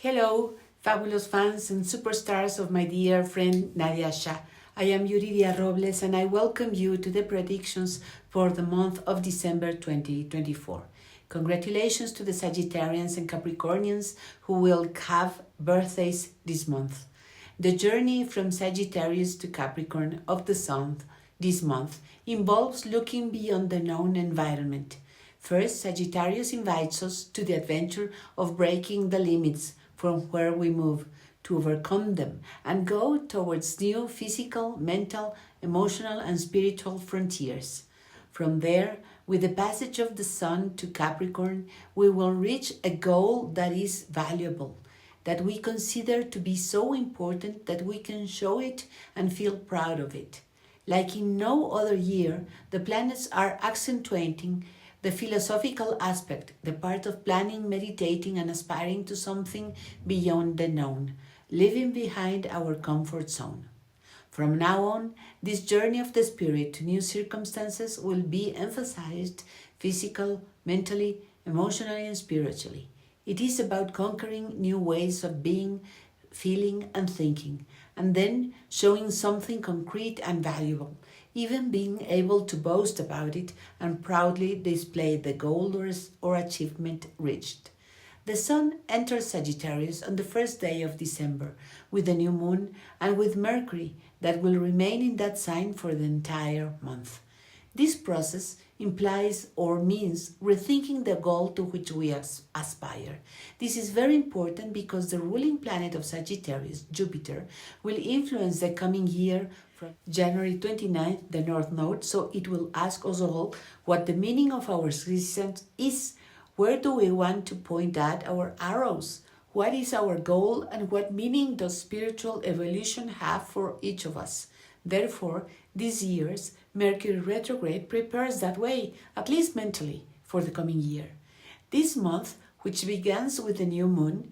Hello, fabulous fans and superstars of my dear friend Nadiya Shah. I am Yuriria Robles and I welcome you to the predictions for the month of December 2024. Congratulations to the Sagittarians and Capricornians who will have birthdays this month. The journey from Sagittarius to Capricorn of the Sun this month involves looking beyond the known environment. First, Sagittarius invites us to the adventure of breaking the limits from where we move, to overcome them and go towards new physical, mental, emotional, and spiritual frontiers. From there, with the passage of the Sun to Capricorn, we will reach a goal that is valuable, that we consider to be so important that we can show it and feel proud of it. Like in no other year, the planets are accentuating the philosophical aspect, the part of planning, meditating, and aspiring to something beyond the known, leaving behind our comfort zone. From now on, this journey of the spirit to new circumstances will be emphasized physical, mentally, emotionally, and spiritually. It is about conquering new ways of being, feeling, and thinking, and then showing something concrete and valuable, even being able to boast about it and proudly display the goal or achievement reached. The Sun enters Sagittarius on the first day of December with the new moon and with Mercury that will remain in that sign for the entire month. This process implies or means rethinking the goal to which we aspire. This is very important because the ruling planet of Sagittarius, Jupiter, will influence the coming year from January 29th, the North Node, so it will ask us all what the meaning of our existence is. Where do we want to point at our arrows? What is our goal and what meaning does spiritual evolution have for each of us? Therefore, this year's Mercury retrograde prepares that way, at least mentally, for the coming year. This month, which begins with the new moon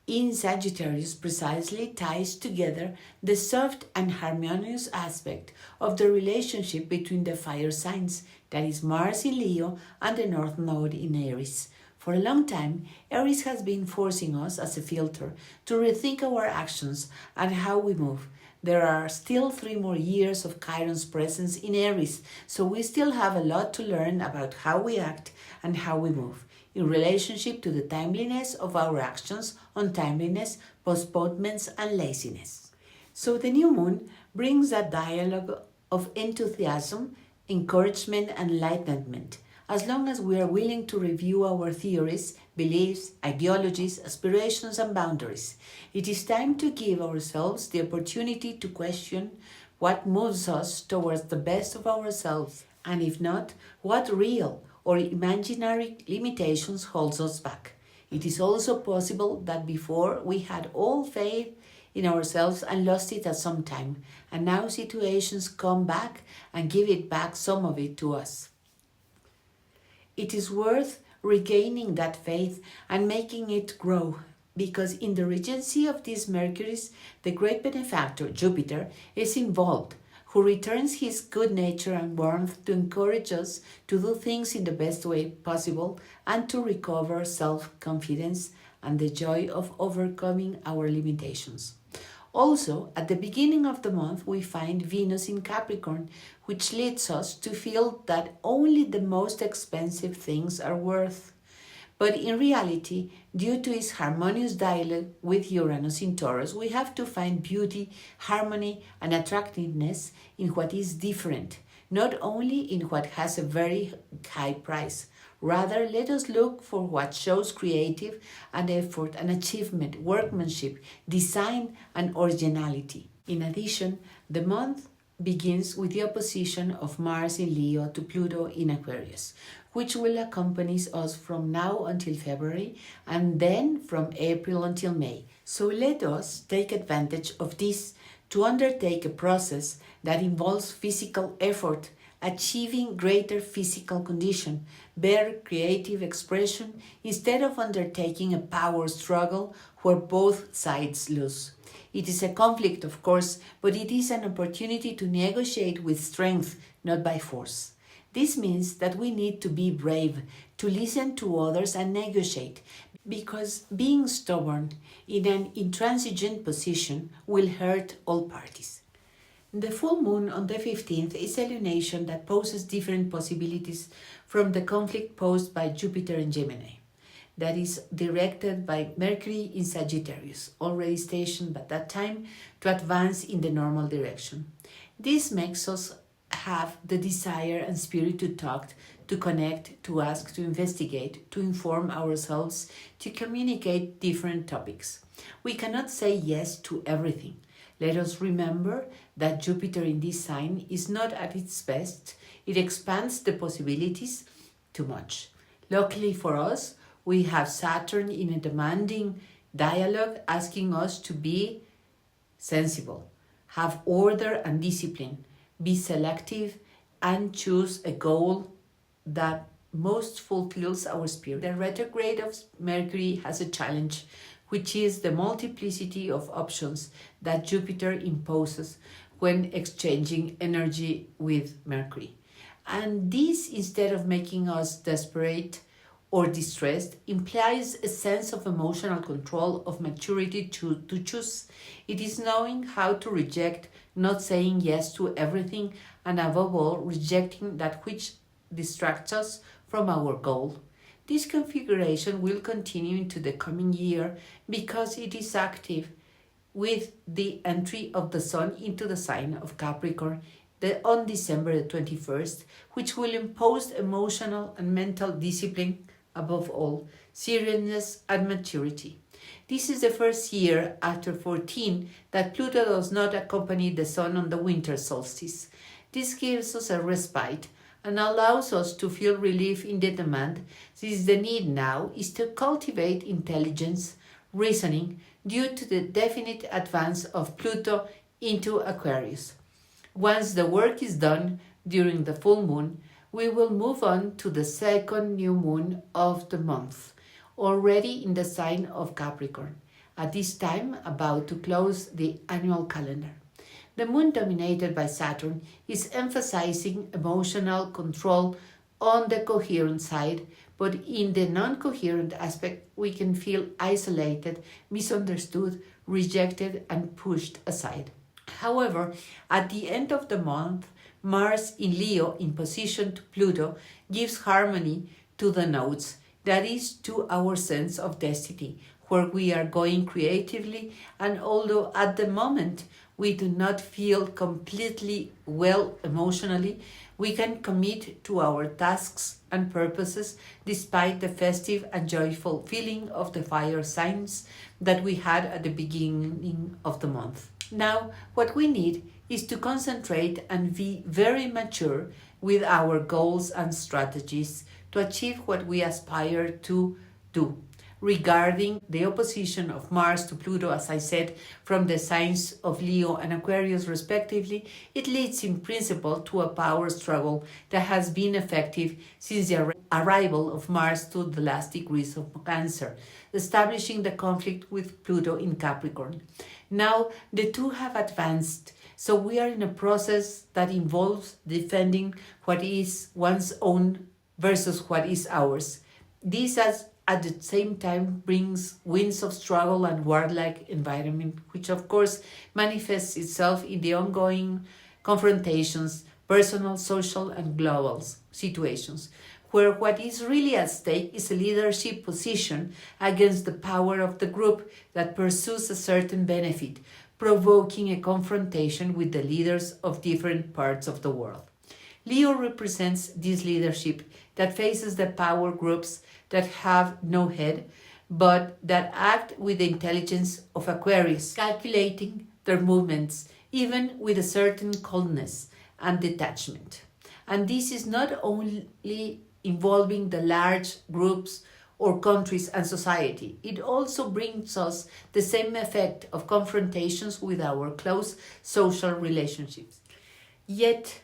in Sagittarius, precisely ties together the soft and harmonious aspect of the relationship between the fire signs, that is Mars in Leo and the North Node in Aries. For a long time, Aries has been forcing us as a filter to rethink our actions and how we move. There are still 3 more years of Chiron's presence in Aries, so we still have a lot to learn about how we act and how we move, in relationship to the timeliness of our actions, untimeliness, postponements, and laziness. So the new moon brings a dialogue of enthusiasm, encouragement, and enlightenment, as long as we are willing to review our theories, beliefs, ideologies, aspirations, and boundaries. It is time to give ourselves the opportunity to question what moves us towards the best of ourselves, and if not, what real or imaginary limitations holds us back. It is also possible that before we had all faith in ourselves and lost it at some time, and now situations come back and give it back, some of it, to us. It is worth regaining that faith and making it grow, because in the regency of these Mercuries, the great benefactor, Jupiter, is involved, who returns his good nature and warmth to encourage us to do things in the best way possible and to recover self-confidence and the joy of overcoming our limitations. Also, at the beginning of the month, we find Venus in Capricorn, which leads us to feel that only the most expensive things are worth. But in reality, due to its harmonious dialogue with Uranus in Taurus, we have to find beauty, harmony, and attractiveness in what is different, not only in what has a very high price. Rather, let us look for what shows creative and effort and achievement, workmanship, design, and originality. In addition, the month begins with the opposition of Mars in Leo to Pluto in Aquarius, which will accompany us from now until February and then from April until May. So let us take advantage of this to undertake a process that involves physical effort, achieving greater physical condition, better creative expression, instead of undertaking a power struggle where both sides lose. It is a conflict, of course, but it is an opportunity to negotiate with strength, not by force. This means that we need to be brave, to listen to others and negotiate, because being stubborn in an intransigent position will hurt all parties. The full moon on the 15th is a lunation that poses different possibilities from the conflict posed by Jupiter in Gemini, that is directed by Mercury in Sagittarius, already stationed at that time to advance in the normal direction. This makes us have the desire and spirit to talk, to connect, to ask, to investigate, to inform ourselves, to communicate different topics. We cannot say yes to everything. Let us remember that Jupiter in this sign is not at its best. It expands the possibilities too much. Luckily for us, we have Saturn in a demanding dialogue asking us to be sensible, have order and discipline, be selective, and choose a goal that most fulfills our spirit. The retrograde of Mercury has a challenge, which is the multiplicity of options that Jupiter imposes when exchanging energy with Mercury. And this, instead of making us desperate or distressed, implies a sense of emotional control, of maturity to choose. It is knowing how to reject, not saying yes to everything, and above all, rejecting that which distracts us from our goal. This configuration will continue into the coming year because it is active with the entry of the Sun into the sign of Capricorn on December the 21st, which will impose emotional and mental discipline, above all, seriousness and maturity. This is the first year after 14 that Pluto does not accompany the Sun on the winter solstice. This gives us a respite and allows us to feel relief in the demand, since the need now is to cultivate intelligence, reasoning, due to the definite advance of Pluto into Aquarius. Once the work is done during the full moon, we will move on to the second new moon of the month, already in the sign of Capricorn, at this time about to close the annual calendar. The moon, dominated by Saturn, is emphasizing emotional control on the coherent side, but in the non-coherent aspect, we can feel isolated, misunderstood, rejected, and pushed aside. However, at the end of the month, Mars in Leo in position to Pluto gives harmony to the nodes, that is, to our sense of destiny, where we are going creatively, and although at the moment we do not feel completely well emotionally, we can commit to our tasks and purposes despite the festive and joyful feeling of the fire signs that we had at the beginning of the month. Now, what we need is to concentrate and be very mature with our goals and strategies to achieve what we aspire to do. Regarding the opposition of Mars to Pluto, as I said, from the signs of Leo and Aquarius respectively, it leads in principle to a power struggle that has been effective since the arrival of Mars to the last degrees of Cancer, establishing the conflict with Pluto in Capricorn. Now the two have advanced, so we are in a process that involves defending what is one's own versus what is ours. This has at the same time brings winds of struggle and warlike environment, which of course manifests itself in the ongoing confrontations, personal, social, and global situations, where what is really at stake is a leadership position against the power of the group that pursues a certain benefit, provoking a confrontation with the leaders of different parts of the world. Leo represents this leadership that faces the power groups that have no head, but that act with the intelligence of Aquarius, calculating their movements, even with a certain coldness and detachment. And this is not only involving the large groups or countries and society, it also brings us the same effect of confrontations with our close social relationships. Yet,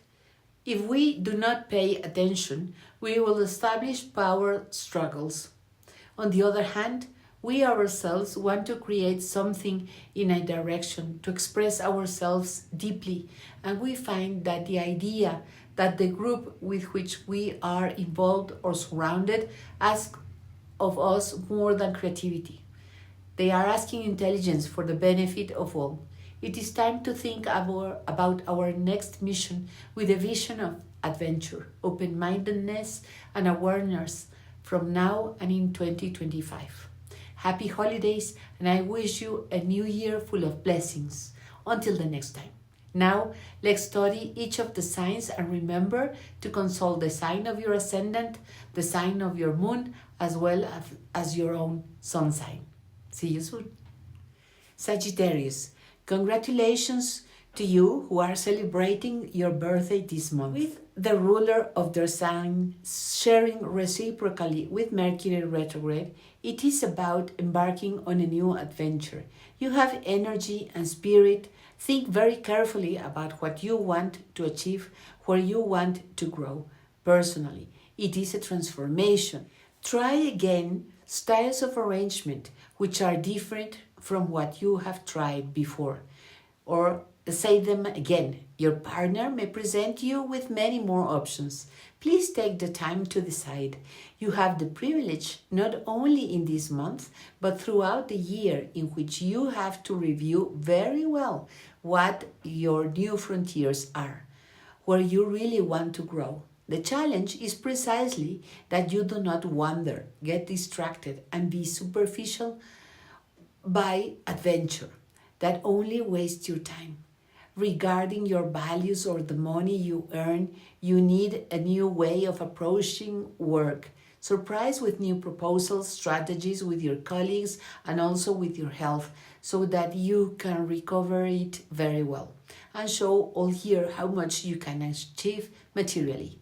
if we do not pay attention, we will establish power struggles. On the other hand, we ourselves want to create something in a direction, to express ourselves deeply, and we find that the idea that the group with which we are involved or surrounded asks of us more than creativity. They are asking intelligence for the benefit of all. It is time to think about our next mission with a vision of adventure, open-mindedness, and awareness from now and in 2025. Happy holidays, and I wish you a new year full of blessings. Until the next time. Now, let's study each of the signs and remember to consult the sign of your ascendant, the sign of your moon, as well as your own sun sign. See you soon. Sagittarius, congratulations to you who are celebrating your birthday this month. With the ruler of their sign sharing reciprocally with Mercury retrograde, it is about embarking on a new adventure. You have energy and spirit. Think very carefully about what you want to achieve, where you want to grow personally. It is a transformation. Try again styles of arrangement which are different from what you have tried before. Or say them again. Your partner may present you with many more options. Please take the time to decide. You have the privilege, not only in this month, but throughout the year, in which you have to review very well what your new frontiers are, where you really want to grow. The challenge is precisely that you do not wander, get distracted, and be superficial by adventure that only wastes your time. Regarding your values or the money you earn, you need a new way of approaching work. Surprise with new proposals, strategies with your colleagues, and also with your health, so that you can recover it very well and show all here how much you can achieve materially.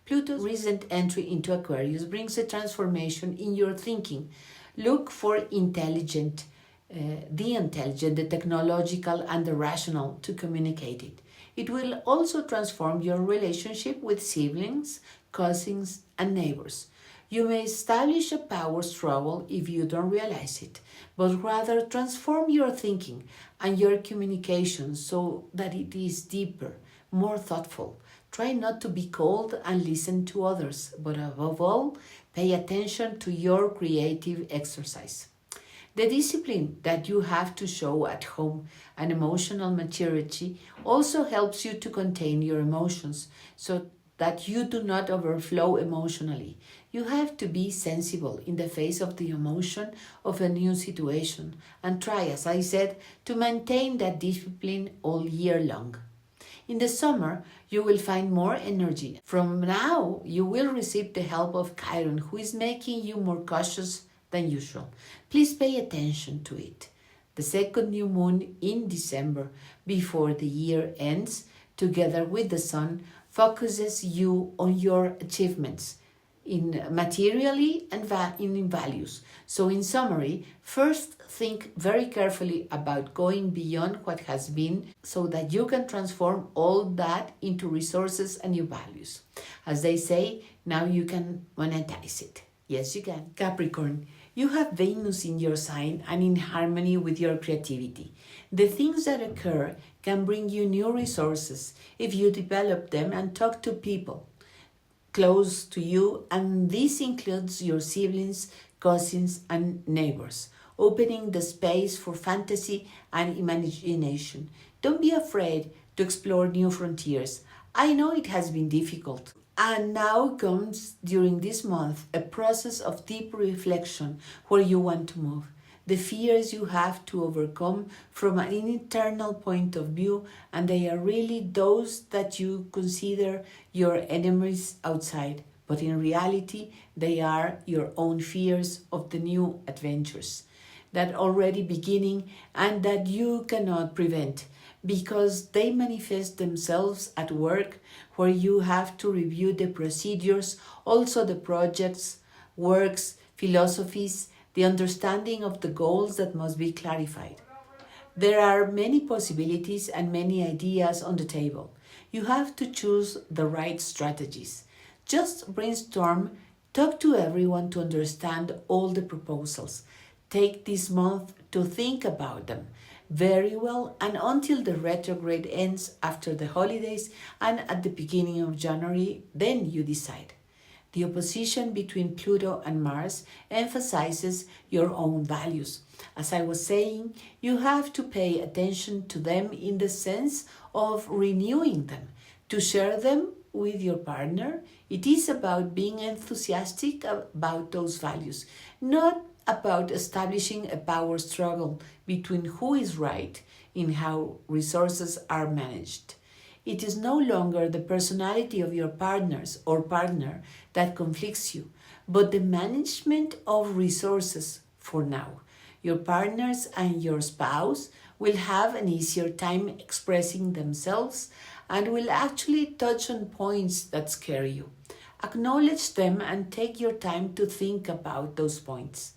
Pluto's recent entry into Aquarius brings a transformation in your thinking. Look for the intelligent, the technological, and the rational to communicate it. It will also transform your relationship with siblings, cousins, and neighbors. You may establish a power struggle if you don't realize it, but rather transform your thinking and your communication so that it is deeper, more thoughtful. Try not to be cold and listen to others, but above all, pay attention to your creative exercise. The discipline that you have to show at home and emotional maturity also helps you to contain your emotions so that you do not overflow emotionally. You have to be sensible in the face of the emotion of a new situation and try, as I said, to maintain that discipline all year long. In the summer, you will find more energy. From now, you will receive the help of Chiron, who is making you more cautious than usual. Please pay attention to it. The second new moon in December, before the year ends, together with the sun, focuses you on your achievements in materially and in values. So in summary, first think very carefully about going beyond what has been so that you can transform all that into resources and new values. As they say, now you can monetize it. Yes, you can. Capricorn, you have Venus in your sign and in harmony with your creativity. The things that occur can bring you new resources if you develop them and talk to people close to you, and this includes your siblings, cousins, and neighbors, opening the space for fantasy and imagination. Don't be afraid to explore new frontiers. I know it has been difficult. And now comes, during this month, a process of deep reflection where you want to move. The fears you have to overcome from an internal point of view, and they are really those that you consider your enemies outside. But in reality, they are your own fears of the new adventures that already beginning and that you cannot prevent, because they manifest themselves at work, where you have to review the procedures, also the projects, works, philosophies, the understanding of the goals that must be clarified. There are many possibilities and many ideas on the table. You have to choose the right strategies. Just brainstorm, talk to everyone to understand all the proposals. Take this month to think about them very well, and until the retrograde ends after the holidays and at the beginning of January, then you decide. The opposition between Pluto and Mars emphasizes your own values. As I was saying, you have to pay attention to them in the sense of renewing them. To share them with your partner, it is about being enthusiastic about those values, not about establishing a power struggle between who is right in how resources are managed. It is no longer the personality of your partners or partner that conflicts you, but the management of resources for now. Your partners and your spouse will have an easier time expressing themselves and will actually touch on points that scare you. Acknowledge them and take your time to think about those points.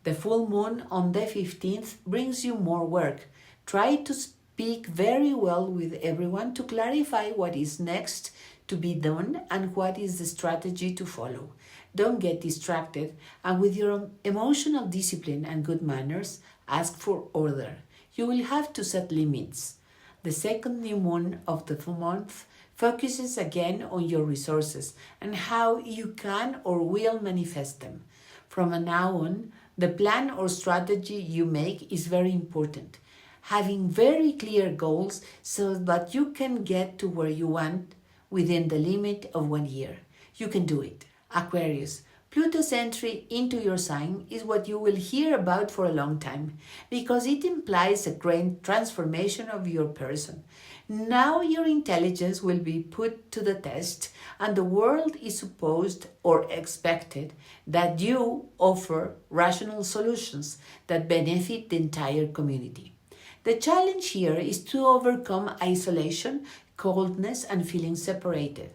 The full moon on the 15th brings you more work. Try to speak very well with everyone to clarify what is next to be done and what is the strategy to follow. Don't get distracted, and with your emotional discipline and good manners, ask for order. You will have to set limits. The second new moon of the month focuses again on your resources and how you can or will manifest them. From now on, the plan or strategy you make is very important. Having very clear goals so that you can get to where you want within the limit of 1 year. You can do it. Aquarius, Pluto's entry into your sign is what you will hear about for a long time because it implies a great transformation of your person. Now your intelligence will be put to the test and the world is supposed or expected that you offer rational solutions that benefit the entire community. The challenge here is to overcome isolation, coldness, and feeling separated.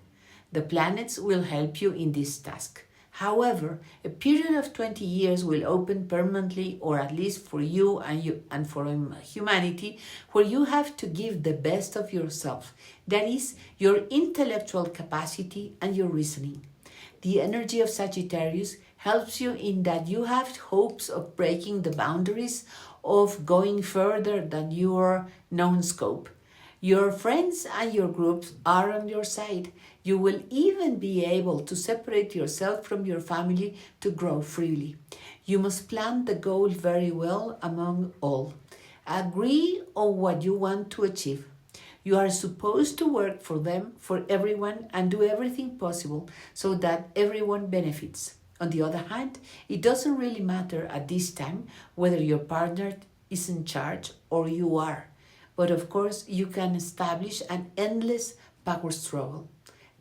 The planets will help you in this task. However, a period of 20 years will open permanently, or at least for you and for humanity, where you have to give the best of yourself. That is, your intellectual capacity and your reasoning. The energy of Sagittarius helps you in that you have hopes of breaking the boundaries, of going further than your known scope. Your friends and your groups are on your side. You will even be able to separate yourself from your family to grow freely. You must plan the goal very well among all. Agree on what you want to achieve. You are supposed to work for them, for everyone, and do everything possible so that everyone benefits. On the other hand, it doesn't really matter at this time whether your partner is in charge or you are. But of course, you can establish an endless power struggle.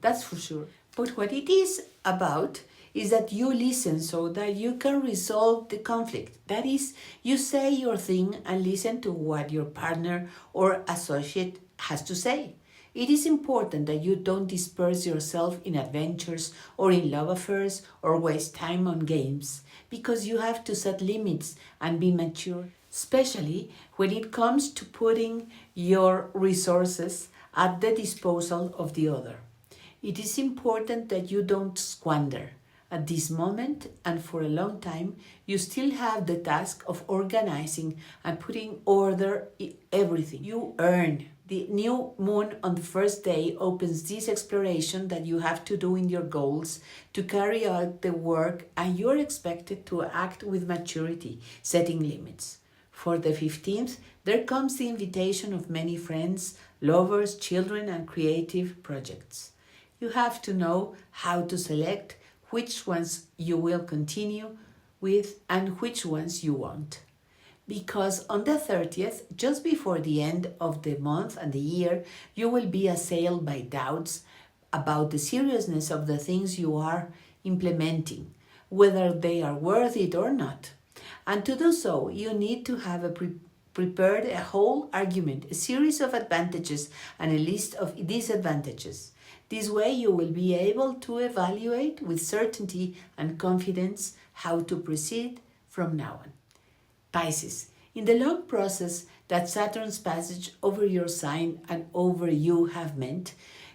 That's for sure. But what it is about is that you listen so that you can resolve the conflict. That is, you say your thing and listen to what your partner or associate has to say. It is important that you don't disperse yourself in adventures or in love affairs or waste time on games, because you have to set limits and be mature, especially when it comes to putting your resources at the disposal of the other. It is important that you don't squander. At this moment and for a long time, you still have the task of organizing and putting order in everything you earn. The new moon on the first day opens this exploration that you have to do in your goals to carry out the work, and you're expected to act with maturity, setting limits. For the 15th, there comes the invitation of many friends, lovers, children, and creative projects. You have to know how to select which ones you will continue with and which ones you won't. Because on the 30th, just before the end of the month and the year, you will be assailed by doubts about the seriousness of the things you are implementing, whether they are worth it or not. And to do so, you need to have prepared a whole argument, a series of advantages and a list of disadvantages. This way you will be able to evaluate with certainty and confidence how to proceed from now on. Pisces, in the long process that Saturn's passage over your sign and over you have meant,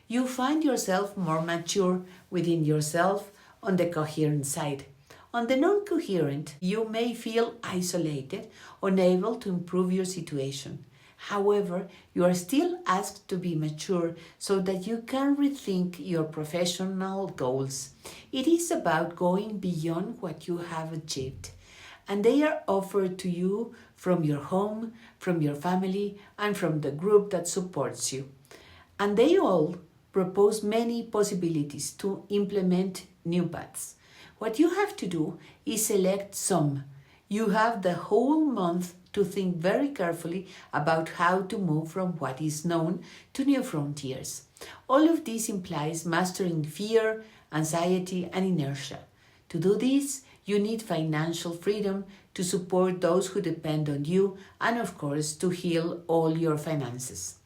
you find yourself more mature within yourself on the coherent side. On the non-coherent, you may feel isolated, unable to improve your situation. However, you are still asked to be mature so that you can rethink your professional goals. It is about going beyond what you have achieved, and they are offered to you from your home, from your family, and from the group that supports you. And they all propose many possibilities to implement new paths. What you have to do is select some. You have the whole month to think very carefully about how to move from what is known to new frontiers. All of this implies mastering fear, anxiety, and inertia. To do this, you need financial freedom to support those who depend on you and, of course, to heal all your finances.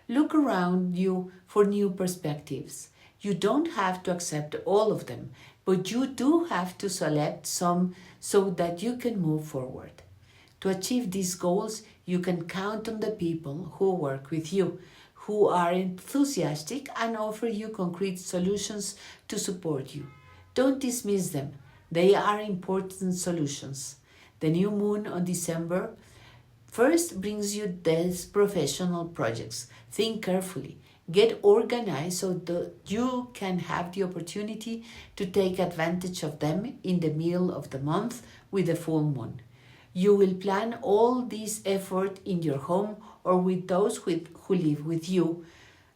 Look around you for new perspectives. You don't have to accept all of them, but you do have to select some so that you can move forward. To achieve these goals, you can count on the people who work with you, who are enthusiastic and offer you concrete solutions to support you. Don't dismiss them. They are important solutions. The new moon on December 1st brings you these professional projects. Think carefully. Get organized so that you can have the opportunity to take advantage of them in the middle of the month with the full moon. You will plan all this effort in your home or with those who live with you.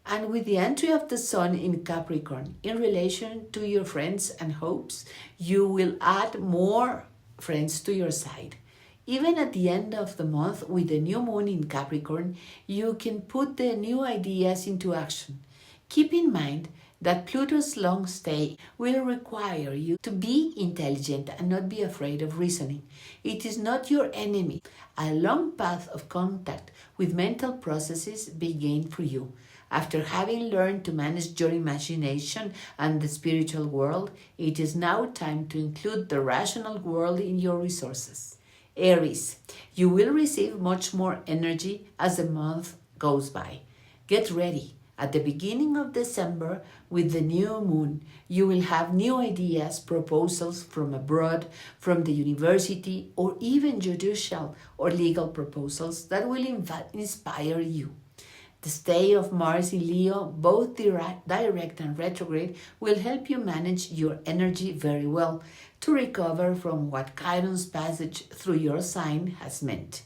And with the entry of the sun in Capricorn in relation to your friends and hopes, you will add more friends to your side. Even at the end of the month with the new moon in Capricorn, you can put the new ideas into action. Keep in mind that Pluto's long stay will require you to be intelligent and not be afraid of reasoning. It is not your enemy. A long path of contact with mental processes began for you. After having learned to manage your imagination and the spiritual world, it is now time to include the rational world in your resources. Aries, you will receive much more energy as the month goes by. Get ready. At the beginning of December, with the new moon, you will have new ideas, proposals from abroad, from the university, or even judicial or legal proposals that will inspire you. The stay of Mars in Leo, both direct and retrograde, will help you manage your energy very well to recover from what Chiron's passage through your sign has meant.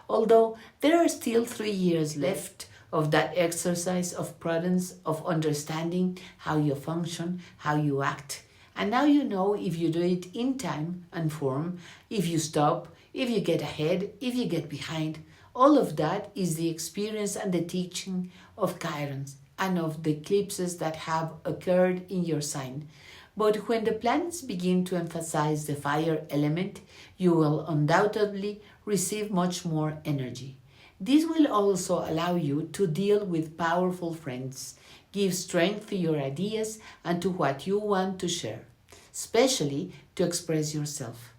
Although there are still 3 years left of that exercise of prudence, of understanding how you function, how you act. And now you know if you do it in time and form, if you stop, if you get ahead, if you get behind. All of that is the experience and the teaching of Chiron and of the eclipses that have occurred in your sign. But when the planets begin to emphasize the fire element, you will undoubtedly receive much more energy. This will also allow you to deal with powerful friends, give strength to your ideas and to what you want to share, especially to express yourself.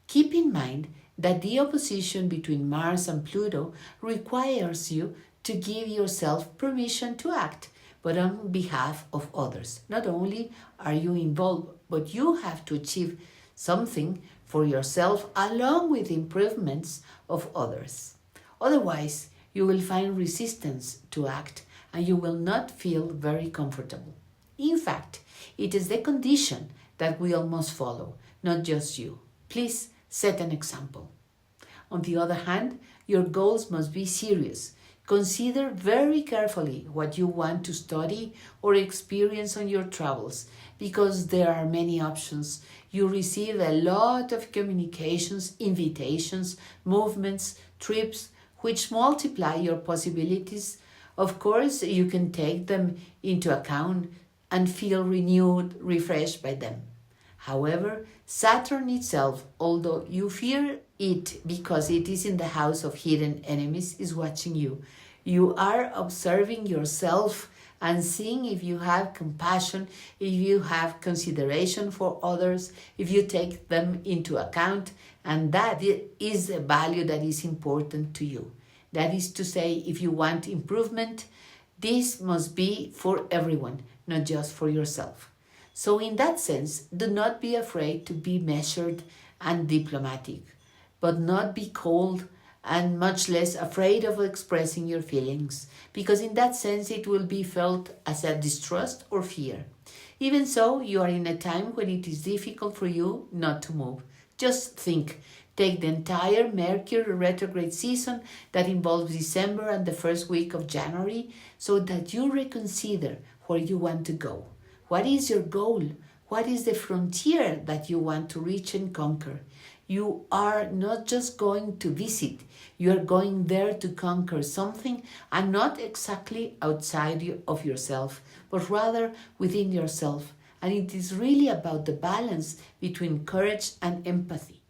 Keep in mind that the opposition between Mars and Pluto requires you to give yourself permission to act, but on behalf of others. Not only are you involved, but you have to achieve something for yourself along with improvements of others. Otherwise, you will find resistance to act and you will not feel very comfortable. In fact, it is the condition that we all must follow, not just you. Please set an example. On the other hand, your goals must be serious. Consider very carefully what you want to study or experience on your travels, because there are many options. You receive a lot of communications, invitations, movements, trips, which multiply your possibilities. Of course, you can take them into account and feel renewed, refreshed by them. However, Saturn itself, although you fear it because it is in the house of hidden enemies, is watching you. You are observing yourself and seeing if you have compassion, if you have consideration for others, if you take them into account, and that is a value that is important to you. That is to say, if you want improvement, this must be for everyone, not just for yourself. So in that sense, do not be afraid to be measured and diplomatic, but not be cold and much less afraid of expressing your feelings, because in that sense it will be felt as a distrust or fear. Even so, you are in a time when it is difficult for you not to move. Just think. Take the entire Mercury retrograde season that involves December and the first week of January so that you reconsider where you want to go. What is your goal? What is the frontier that you want to reach and conquer? You are not just going to visit, you are going there to conquer something, and not exactly outside of yourself, but rather within yourself. And it is really about the balance between courage and empathy.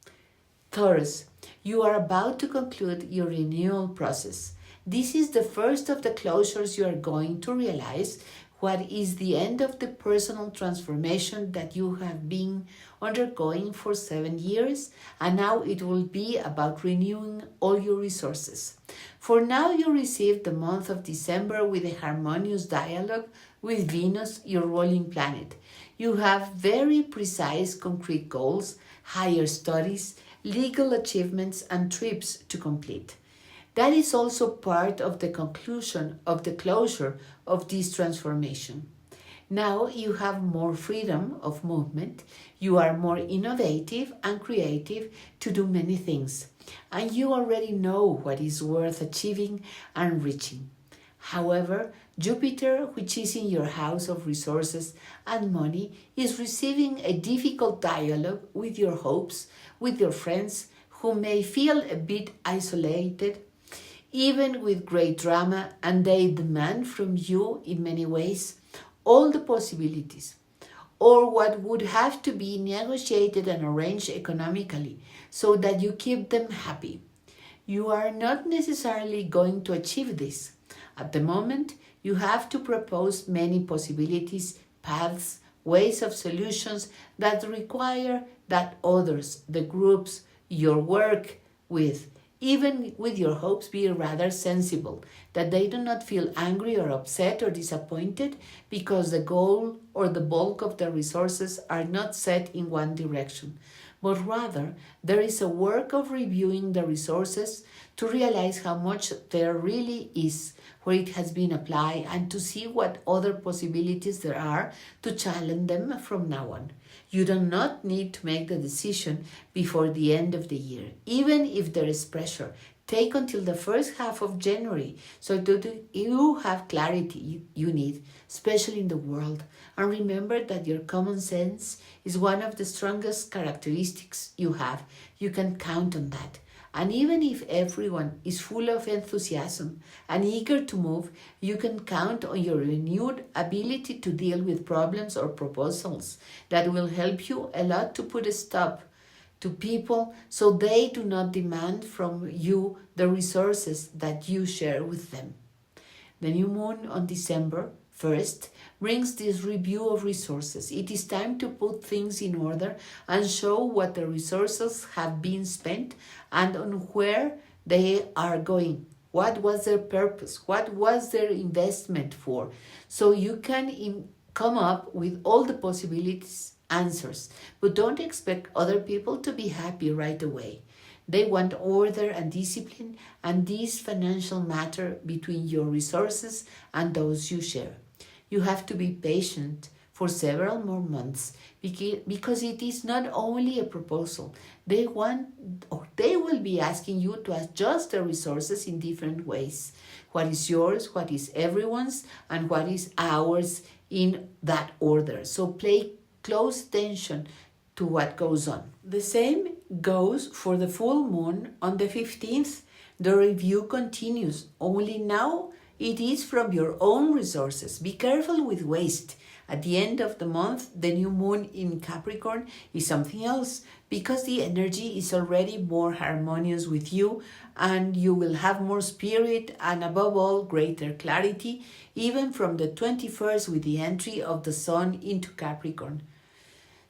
Taurus, you are about to conclude your renewal process. This is the first of the closures you are going to realize what is the end of the personal transformation that you have been undergoing for 7 years, and now it will be about renewing all your resources. For now, you receive the month of December with a harmonious dialogue with Venus, your ruling planet. You have very precise, concrete goals, higher studies, legal achievements, and trips to complete. That is also part of the conclusion of the closure of this transformation. Now you have more freedom of movement, you are more innovative and creative to do many things, and you already know what is worth achieving and reaching. However, Jupiter, which is in your house of resources and money, is receiving a difficult dialogue with your hopes, with your friends who may feel a bit isolated, even with great drama, and they demand from you in many ways all the possibilities, or what would have to be negotiated and arranged economically so that you keep them happy. You are not necessarily going to achieve this. At the moment, you have to propose many possibilities, paths, ways of solutions that require that others, the groups you work with, even with your hopes, be rather sensible, that they do not feel angry or upset or disappointed because the goal or the bulk of the resources are not set in one direction, but rather there is a work of reviewing the resources to realize how much there really is, where it has been applied, and to see what other possibilities there are to challenge them from now on. You do not need to make the decision before the end of the year, even if there is pressure. Take until the first half of January so that you have clarity you need, especially in the world. And remember that your common sense is one of the strongest characteristics you have. You can count on that. And even if everyone is full of enthusiasm and eager to move, you can count on your renewed ability to deal with problems or proposals that will help you a lot to put a stop to people so they do not demand from you the resources that you share with them. The new moon on December 1st brings this review of resources. It is time to put things in order and show what the resources have been spent and on where they are going. What was their purpose? What was their investment for? So you can come up with all the possibilities, answers, but don't expect other people to be happy right away. They want order and discipline and this financial matter between your resources and those you share. You have to be patient for several more months because it is not only a proposal. They will be asking you to adjust the resources in different ways. What is yours, what is everyone's, and what is ours in that order. So pay close attention to what goes on. The same goes for the full moon on the 15th. The review continues, only now it is from your own resources. Be careful with waste. At the end of the month, the new moon in Capricorn is something else because the energy is already more harmonious with you and you will have more spirit and above all greater clarity even from the 21st with the entry of the sun into Capricorn.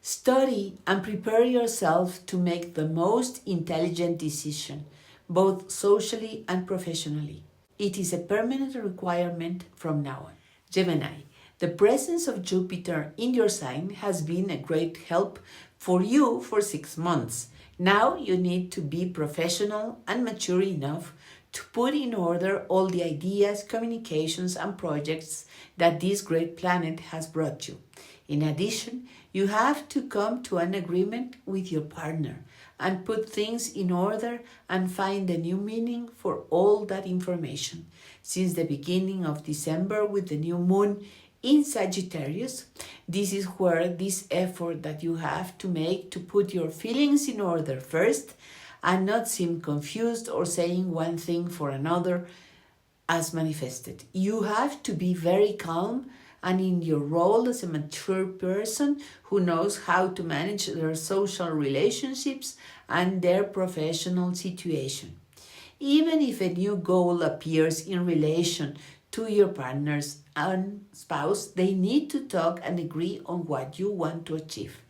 Study and prepare yourself to make the most intelligent decision, both socially and professionally. It is a permanent requirement from now on. Gemini, the presence of Jupiter in your sign has been a great help for you for 6 months. Now you need to be professional and mature enough to put in order all the ideas, communications, and projects that this great planet has brought you. In addition, you have to come to an agreement with your partner and put things in order and find a new meaning for all that information. Since the beginning of December with the new moon in Sagittarius, this is where this effort that you have to make to put your feelings in order first and not seem confused or saying one thing for another as manifested. You have to be very calm and in your role as a mature person who knows how to manage their social relationships and their professional situation. Even if a new goal appears in relation to your partners and spouse, they need to talk and agree on what you want to achieve.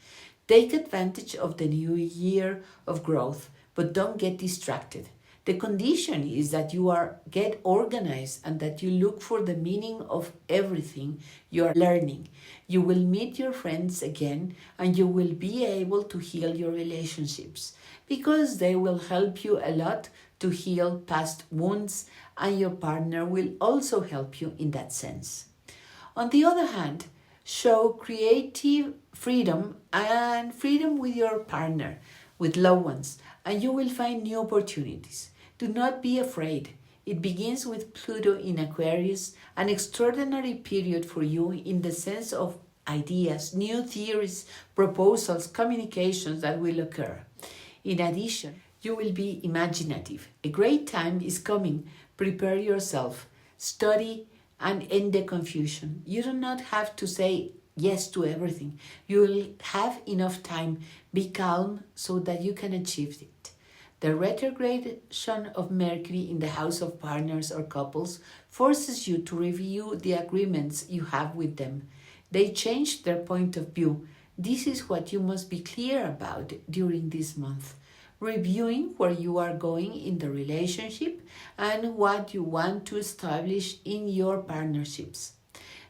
Take advantage of the new year of growth, but don't get distracted. The condition is that you get organized and that you look for the meaning of everything you are learning. You will meet your friends again and you will be able to heal your relationships because they will help you a lot to heal past wounds, and your partner will also help you in that sense. On the other hand, show creative freedom and freedom with your partner, with loved ones, and you will find new opportunities. Do not be afraid. It begins with Pluto in Aquarius, an extraordinary period for you in the sense of ideas, new theories, proposals, communications that will occur. In addition, you will be imaginative. A great time is coming. Prepare yourself. Study and end the confusion. You do not have to say yes to everything. You will have enough time. Be calm so that you can achieve it. The retrogradation of Mercury in the house of partners or couples forces you to review the agreements you have with them. They change their point of view. This is what you must be clear about during this month. Reviewing where you are going in the relationship and what you want to establish in your partnerships.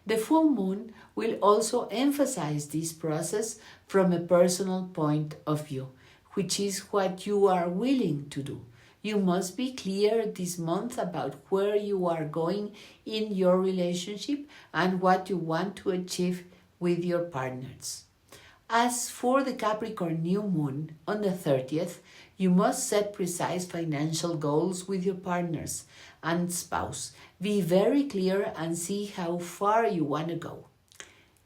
The full moon will also emphasize this process from a personal point of view, which is what you are willing to do. You must be clear this month about where you are going in your relationship and what you want to achieve with your partners. As for the Capricorn new moon on the 30th, you must set precise financial goals with your partners and spouse. Be very clear and see how far you want to go.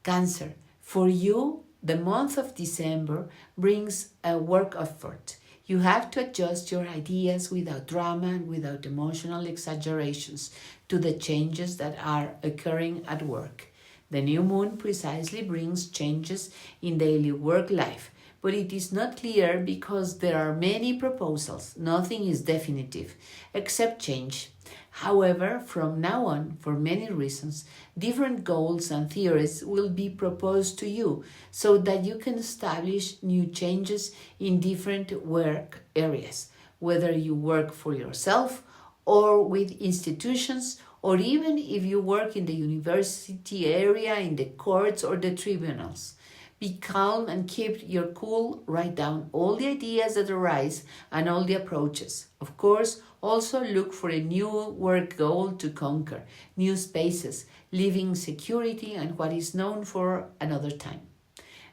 Cancer, for you, the month of December brings a work effort. You have to adjust your ideas without drama and without emotional exaggerations to the changes that are occurring at work. The new moon precisely brings changes in daily work life, but it is not clear because there are many proposals. Nothing is definitive, except change. However, from now on, for many reasons, different goals and theories will be proposed to you so that you can establish new changes in different work areas, whether you work for yourself or with institutions, or even if you work in the university area, in the courts or the tribunals. Be calm and keep your cool. Write down all the ideas that arise and all the approaches. Of course, also look for a new work goal to conquer, new spaces, living security and what is known for another time.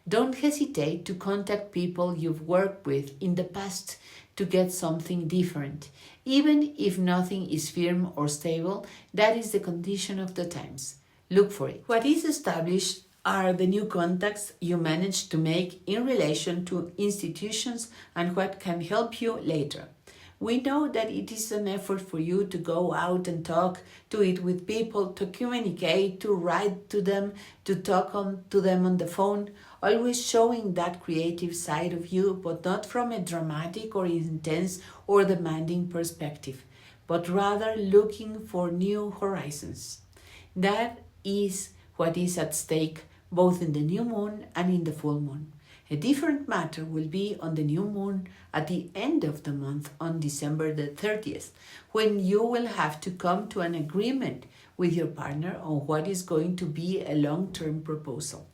Don't hesitate to contact people you've worked with in the past to get something different. Even if nothing is firm or stable, that is the condition of the times. Look for it. What is established are the new contacts you manage to make in relation to institutions and what can help you later. We know that it is an effort for you to go out and talk to it with people, to communicate, to write to them, to talk to them on the phone, always showing that creative side of you, but not from a dramatic or intense or demanding perspective, but rather looking for new horizons. That is what is at stake both in the new moon and in the full moon. A different matter will be on the new moon at the end of the month on December the 30th, when you will have to come to an agreement with your partner on what is going to be a long-term proposal.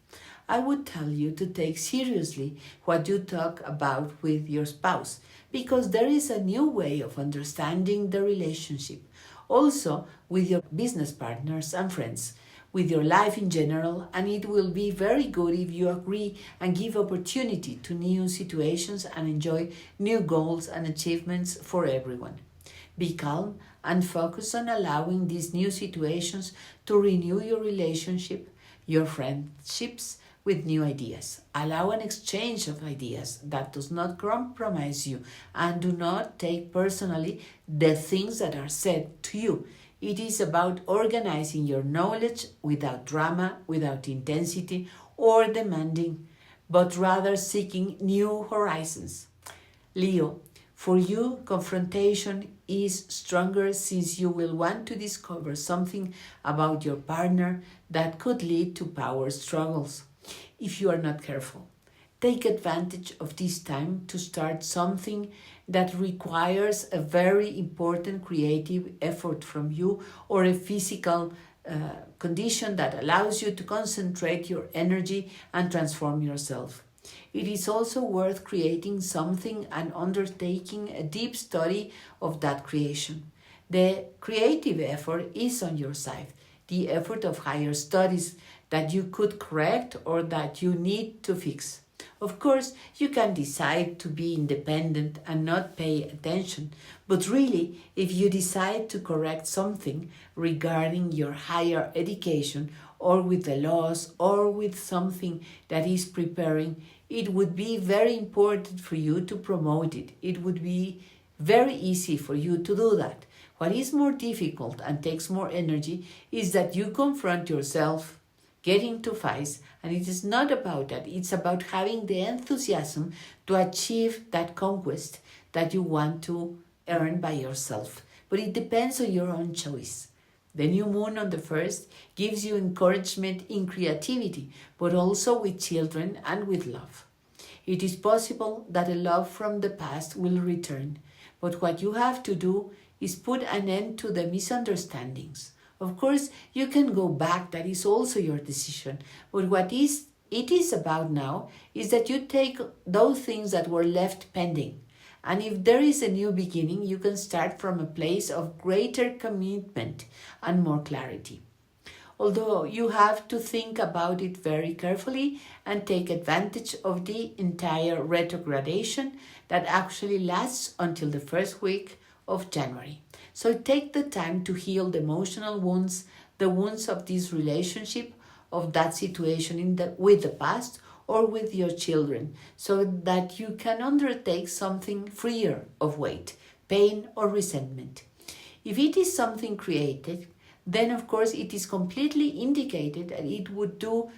I would tell you to take seriously what you talk about with your spouse, because there is a new way of understanding the relationship, also with your business partners and friends, with your life in general, and it will be very good if you agree and give opportunity to new situations and enjoy new goals and achievements for everyone. Be calm and focus on allowing these new situations to renew your relationship, your friendships with new ideas. Allow an exchange of ideas that does not compromise you, and do not take personally the things that are said to you. It is about organizing your knowledge without drama, without intensity or demanding, but rather seeking new horizons. Leo, for you, confrontation is stronger, since you will want to discover something about your partner that could lead to power struggles if you are not careful. Take advantage of this time to start something that requires a very important creative effort from you, or a physical condition that allows you to concentrate your energy and transform yourself. It is also worth creating something and undertaking a deep study of that creation. The creative effort is on your side, the effort of higher studies that you could correct or that you need to fix. Of course, you can decide to be independent and not pay attention, but really, if you decide to correct something regarding your higher education, or with the laws, or with something that is preparing, it would be very important for you to promote it. It would be very easy for you to do that. What is more difficult and takes more energy is that you confront yourself, get into fights, and it is not about that. It's about having the enthusiasm to achieve that conquest that you want to earn by yourself. But it depends on your own choice. The new moon on the 1st gives you encouragement in creativity, but also with children and with love. It is possible that a love from the past will return, but what you have to do is put an end to the misunderstandings. Of course, you can go back, that is also your decision. But it is about now is that you take those things that were left pending. And if there is a new beginning, you can start from a place of greater commitment and more clarity. Although you have to think about it very carefully and take advantage of the entire retrogradation that actually lasts until the first week of January. So take the time to heal the emotional wounds, the wounds of this relationship, of that situation with the past or with your children, so that you can undertake something freer of weight, pain or resentment. If it is something created, then of course it is completely indicated that it would do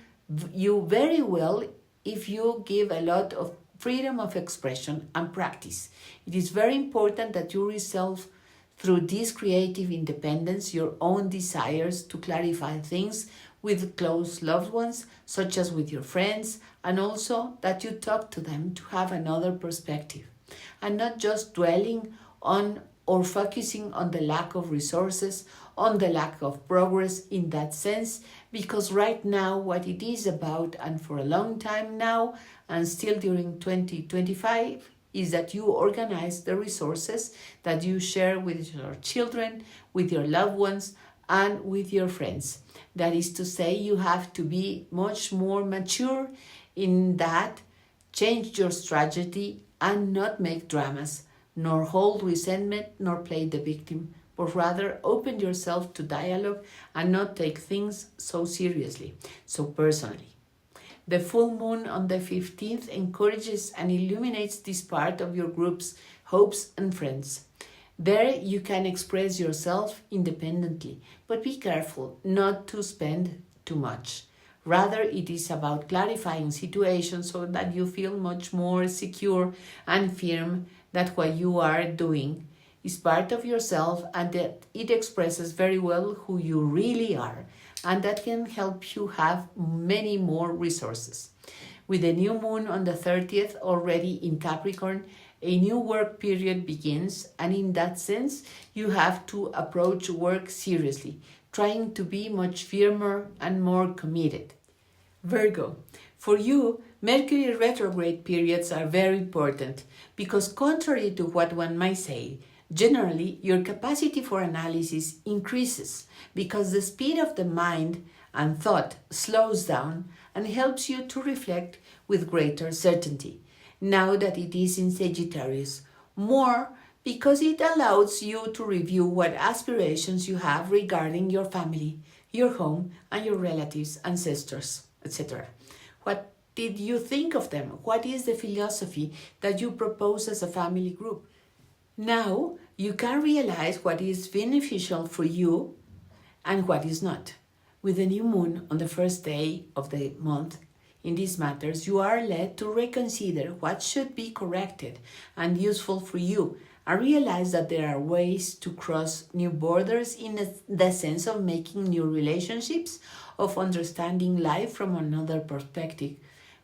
you very well if you give a lot of freedom of expression and practice. It is very important that you resolve through this creative independence your own desires to clarify things with close loved ones, such as with your friends, and also that you talk to them to have another perspective, and not just dwelling on or focusing on the lack of resources, on the lack of progress in that sense, because right now what it is about, and for a long time now, and still during 2025, is that you organize the resources that you share with your children, with your loved ones, and with your friends. That is to say, you have to be much more mature in that, change your strategy, and not make dramas, nor hold resentment, nor play the victim, but rather open yourself to dialogue and not take things so seriously, so personally. The full moon on the 15th encourages and illuminates this part of your group's hopes and friends. There you can express yourself independently, but be careful not to spend too much. Rather, it is about clarifying situations so that you feel much more secure and firm that what you are doing is part of yourself and that it expresses very well who you really are, and that can help you have many more resources. With the new moon on the 30th already in Capricorn, a new work period begins, and in that sense, you have to approach work seriously, trying to be much firmer and more committed. Virgo, for you, Mercury retrograde periods are very important because, contrary to what one might say, generally your capacity for analysis increases because the speed of the mind and thought slows down and helps you to reflect with greater certainty. Now that it is in Sagittarius, more because it allows you to review what aspirations you have regarding your family, your home, and your relatives, ancestors, etc. What did you think of them? What is the philosophy that you propose as a family group? Now you can realize what is beneficial for you and what is not. With the new moon on the first day of the month, in these matters, you are led to reconsider what should be corrected and useful for you, and realize that there are ways to cross new borders in the sense of making new relationships, of understanding life from another perspective,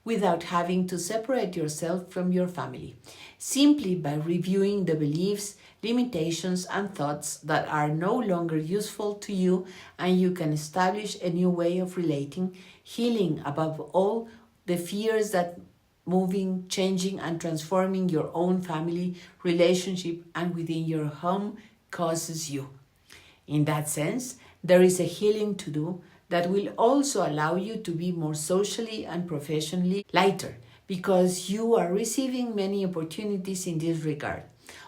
without having to separate yourself from your family, simply by reviewing the beliefs, limitations, and thoughts that are no longer useful to you, and you can establish a new way of relating, healing above all the fears that moving, changing, and transforming your own family relationship and within your home causes you. In that sense, there is a healing to do that will also allow you to be more socially and professionally lighter, because you are receiving many opportunities in this regard.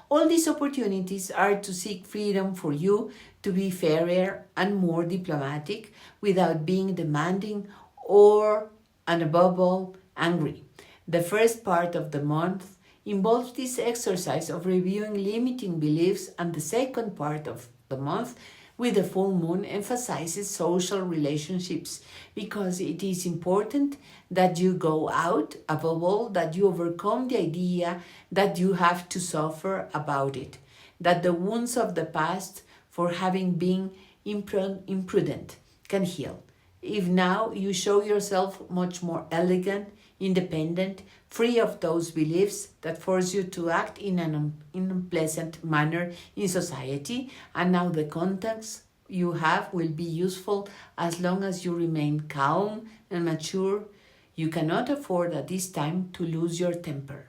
All these opportunities are to seek freedom for you to be fairer and more diplomatic without being demanding or, and above all, angry. The first part of the month involves this exercise of reviewing limiting beliefs, and the second part of the month with the full moon emphasizes social relationships, because it is important that you go out, above all, that you overcome the idea that you have to suffer about it, that the wounds of the past for having been imprudent can heal. If now you show yourself much more elegant, independent, free of those beliefs that force you to act in an unpleasant manner in society, and now the contacts you have will be useful as long as you remain calm and mature. You cannot afford at this time to lose your temper.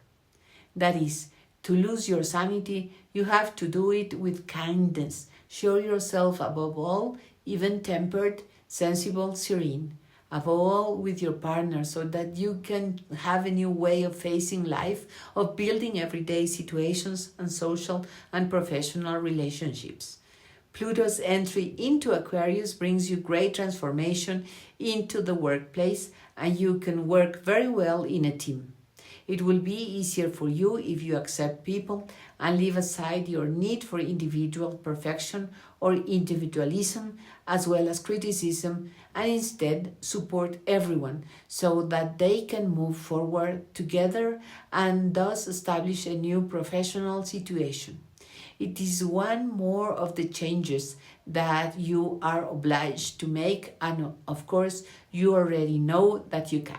That is, to lose your sanity. You have to do it with kindness. Show yourself above all even-tempered, sensible, serene, above all with your partner, so that you can have a new way of facing life, of building everyday situations and social and professional relationships. Pluto's entry into Aquarius brings you great transformation into the workplace, and you can work very well in a team. It will be easier for you if you accept people and leave aside your need for individual perfection or individualism, as well as criticism, and instead support everyone so that they can move forward together and thus establish a new professional situation. It is one more of the changes that you are obliged to make, and of course you already know that you can.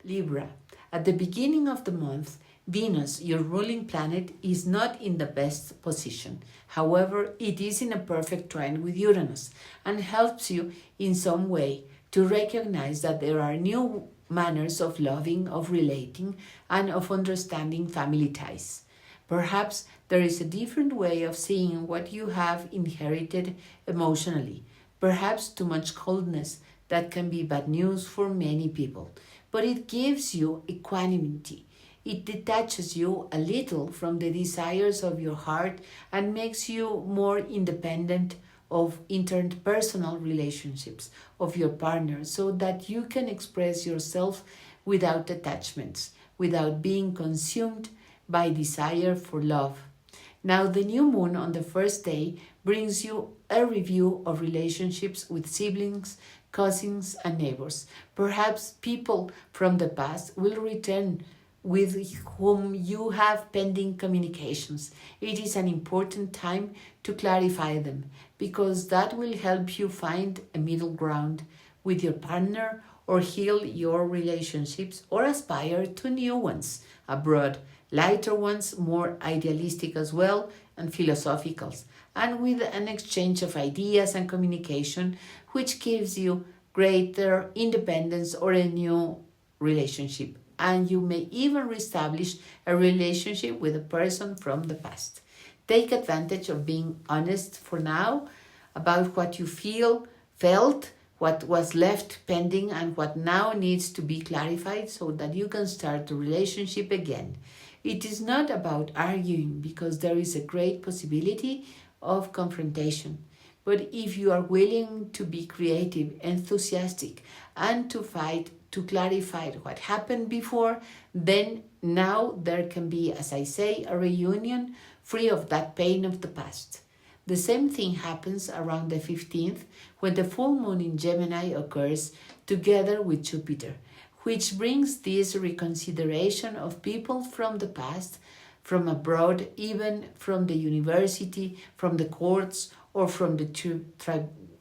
Libra. At the beginning of the month, Venus, your ruling planet, is not in the best position. However, it is in a perfect trine with Uranus and helps you in some way to recognize that there are new manners of loving, of relating, and of understanding family ties. Perhaps there is a different way of seeing what you have inherited emotionally. Perhaps too much coldness that can be bad news for many people. But it gives you equanimity. It detaches you a little from the desires of your heart and makes you more independent of interpersonal relationships of your partner, so that you can express yourself without attachments, without being consumed by desire for love. Now, the new moon on the first day brings you a review of relationships with siblings, cousins, and neighbors. Perhaps people from the past will return with whom you have pending communications. It is an important time to clarify them, because that will help you find a middle ground with your partner, or heal your relationships, or aspire to new ones abroad, lighter ones, more idealistic as well, and philosophical, and with an exchange of ideas and communication, which gives you greater independence, or a new relationship. And you may even reestablish a relationship with a person from the past. Take advantage of being honest for now about what you felt, what was left pending, and what now needs to be clarified so that you can start the relationship again. It is not about arguing, because there is a great possibility of confrontation. But if you are willing to be creative, enthusiastic, and to fight to clarify what happened before, then now there can be, as I say, a reunion free of that pain of the past. The same thing happens around the 15th, when the full moon in Gemini occurs together with Jupiter, which brings this reconsideration of people from the past, from abroad, even from the university, from the courts, or from the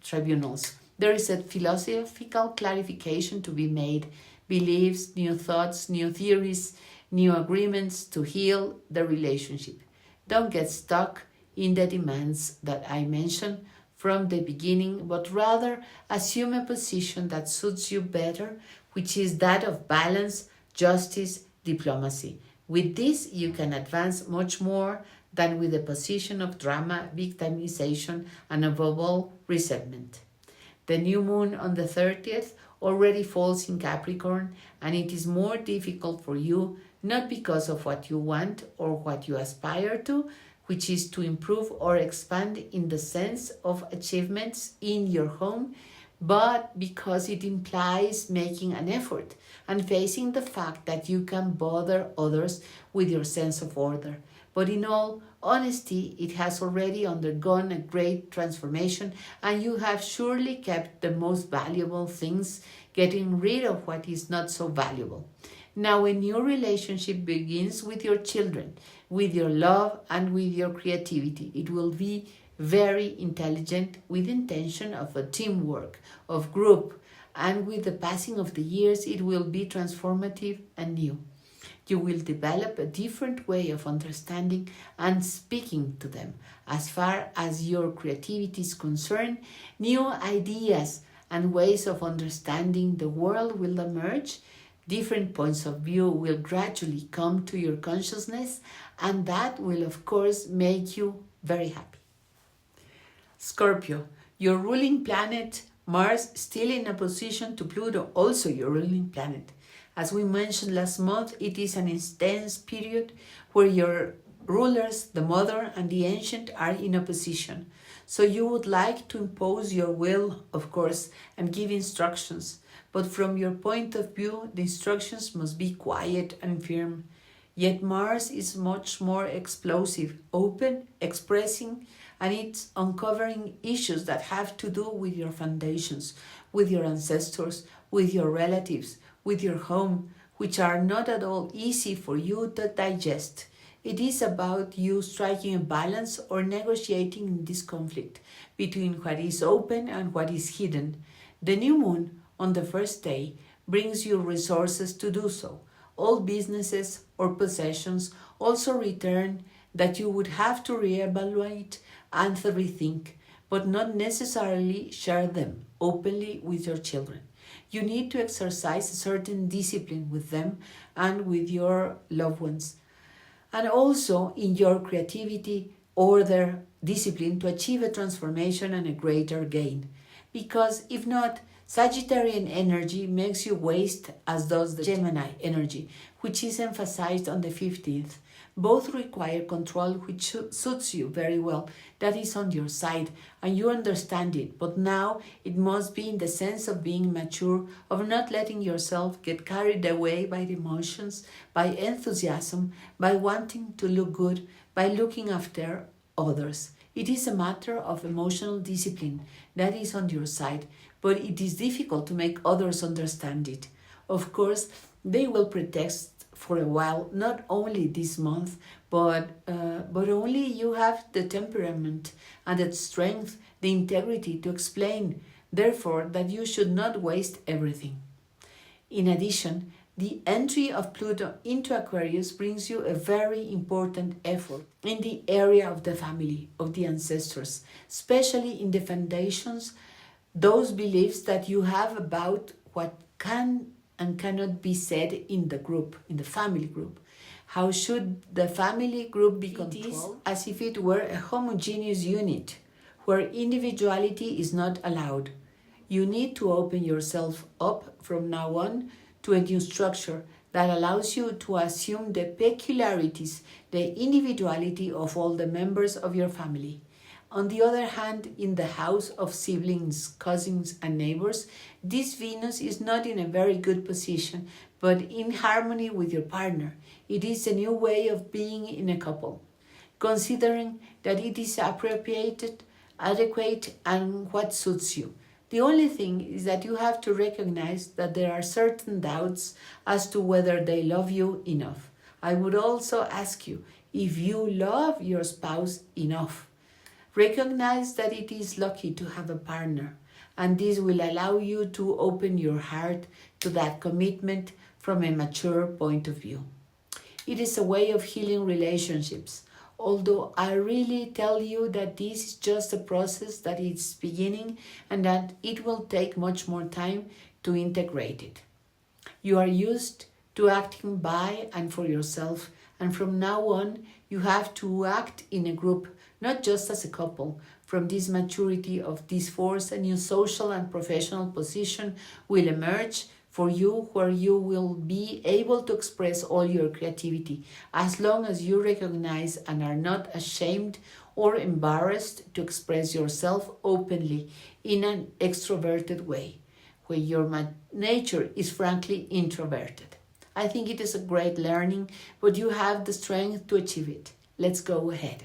tribunals. There is a philosophical clarification to be made, beliefs, new thoughts, new theories, new agreements to heal the relationship. Don't get stuck in the demands that I mentioned from the beginning, but rather assume a position that suits you better, which is that of balance, justice, diplomacy. With this, you can advance much more than with a position of drama, victimization, and above all, resentment. The new moon on the 30th already falls in Capricorn, and it is more difficult for you, not because of what you want or what you aspire to, which is to improve or expand in the sense of achievements in your home, but because it implies making an effort and facing the fact that you can bother others with your sense of order. But in all honesty, it has already undergone a great transformation, and you have surely kept the most valuable things, getting rid of what is not so valuable. Now a new relationship begins with your children, with your love, and with your creativity. It will be very intelligent, with intention of a teamwork, of group, and with the passing of the years, it will be transformative and new. You will develop a different way of understanding and speaking to them. As far as your creativity is concerned, new ideas and ways of understanding the world will emerge. Different points of view will gradually come to your consciousness, and that will, of course, make you very happy. Scorpio, your ruling planet, Mars, still in opposition to Pluto, also your ruling planet. As we mentioned last month, it is an intense period where your rulers, the mother and the ancient, are in opposition. So you would like to impose your will, of course, and give instructions. But from your point of view, the instructions must be quiet and firm. Yet Mars is much more explosive, open, expressing, and it's uncovering issues that have to do with your foundations, with your ancestors, with your relatives, with your home, which are not at all easy for you to digest. It is about you striking a balance or negotiating in this conflict between what is open and what is hidden. The new moon on the first day brings you resources to do so. All businesses or possessions also return that you would have to reevaluate and rethink, but not necessarily share them openly with your children. You need to exercise a certain discipline with them and with your loved ones, and also in your creativity, order, discipline to achieve a transformation and a greater gain. Because if not, Sagittarian energy makes you waste, as does the Gemini energy, which is emphasized on the 15th. Both require control, which suits you very well. That is on your side, and you understand it. But now it must be in the sense of being mature, of not letting yourself get carried away by the emotions, by enthusiasm, by wanting to look good, by looking after others. It is a matter of emotional discipline. That is on your side, but it is difficult to make others understand it. Of course, they will protest for a while, not only this month, but only you have the temperament and the strength, the integrity to explain, therefore, that you should not waste everything. In addition, the entry of Pluto into Aquarius brings you a very important effort in the area of the family, of the ancestors, especially in the foundations those beliefs that you have about what can and cannot be said in the group, in the family group. How should the family group be controlled? It is as if it were a homogeneous unit where individuality is not allowed. You need to open yourself up from now on to a new structure that allows you to assume the peculiarities, the individuality of all the members of your family. On the other hand, in the house of siblings, cousins, and neighbors, this Venus is not in a very good position, but in harmony with your partner. It is a new way of being in a couple, considering that it is appropriate, adequate, and what suits you. The only thing is that you have to recognize that there are certain doubts as to whether they love you enough. I would also ask you if you love your spouse enough. Recognize that it is lucky to have a partner, and this will allow you to open your heart to that commitment from a mature point of view. It is a way of healing relationships, although I really tell you that this is just a process that is beginning and that it will take much more time to integrate it. You are used to acting by and for yourself, and from now on you have to act in a group, not just as a couple. From this maturity of this force, a new social and professional position will emerge for you where you will be able to express all your creativity as long as you recognize and are not ashamed or embarrassed to express yourself openly in an extroverted way, where your nature is frankly introverted. I think it is a great learning, but you have the strength to achieve it. Let's go ahead.